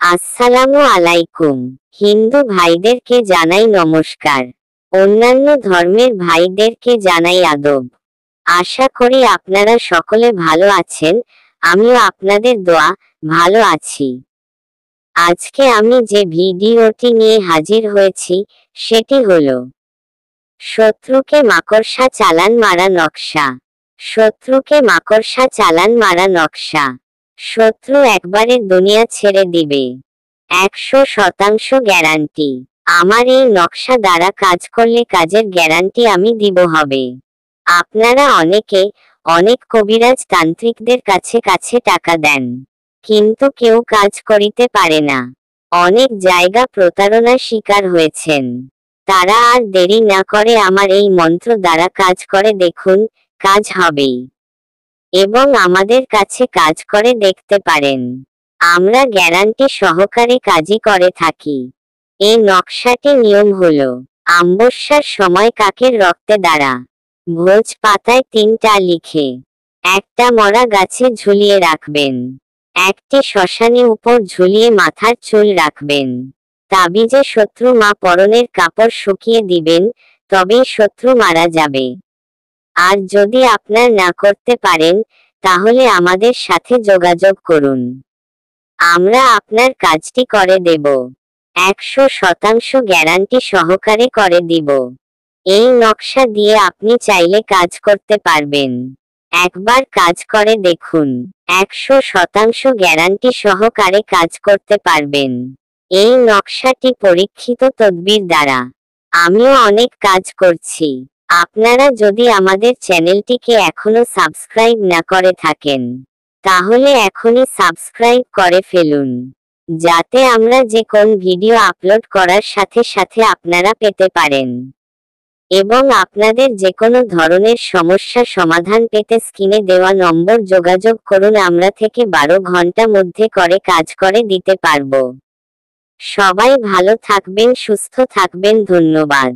আসসালামু আলাইকুম। হিন্দু ভাইদেরকে জানাই নমস্কার। অন্যান্য ধর্মের ভাইদেরকে জানাই আদব। আশা করি আপনারা সকলে ভালো আছেন, আমিও আপনাদের দোয়া ভালো আছি। আজকে আমি যে ভিডিওটি নিয়ে হাজির হয়েছি সেটি হলো শত্রুকে মাকড়সা চালান মারা নকশা। শত্রুকে মাকড়সা চালান মারা নকশা। শত্রু একবারে দুনিয়া ছেড়ে দিবে, 100% গ্যারান্টি। আমার এই নকশা দ্বারা কাজ করলে কাজের গ্যারান্টি আমি দিব হবে। আপনারা অনেকে অনেক কবিরাজ তান্ত্রিকদের কাছে কাছে টাকা দেন, কিন্তু কেউ কাজ করিতে পারে না। অনেক জায়গা প্রতারণার শিকার হয়েছেন। তারা আর দেরি না করে আমার এই মন্ত্র দ্বারা কাজ করে দেখুন, কাজ হবেই। এবং আমাদের কাছে কাজ করে দেখতে পারেন। আমরা গ্যারান্টি সহকারে কাজই করে থাকি। এই নকশাটি নিয়ম হলো, অমাবস্যার সময় কাকের রক্তে দ্বারা ভোজ পাতায় 3টা লিখে একটা মরা গাছে ঝুলিয়ে রাখবেন, একটি শ্মশানে উপর ঝুলিয়ে মাথার চুল রাখবেন। তাবিজে শত্রু মা পরনের কাপড় শুকিয়ে দিবেন, তবেই শত্রু মারা যাবে। আর যদি আপনার না করতে পারেন, তাহলে আমাদের সাথে যোগাযোগ করুন, আমরা আপনার কাজটি করে দেব। 100% গ্যারান্টি সহকারে করে দিব। এই নকশা দিয়ে আপনি চাইলে কাজ করতে পারবেন। একবার কাজ করে দেখুন, 100% গ্যারান্টি সহকারে কাজ করতে পারবেন। এই নকশাটি পরীক্ষিত তদবির দ্বারা আমিও অনেক কাজ করছি। আপনারা যদি আমাদের চ্যানেলটিকে এখনো সাবস্ক্রাইব না করে থাকেন, তাহলে এখনই সাবস্ক্রাইব করে ফেলুন, যাতে আমরা যে কোন ভিডিও আপলোড করার সাথে সাথে আপনারা পেতে পারেন। এবং আপনাদের যে কোনো ধরনের সমস্যা সমাধান পেতে স্ক্রিনে দেওয়া নম্বর যোগাযোগ করুন, আমরা থেকে 12 ঘন্টা মধ্যে করে কাজ করে দিতে পারবো। সবাই ভালো থাকবেন, সুস্থ থাকবেন, ধন্যবাদ।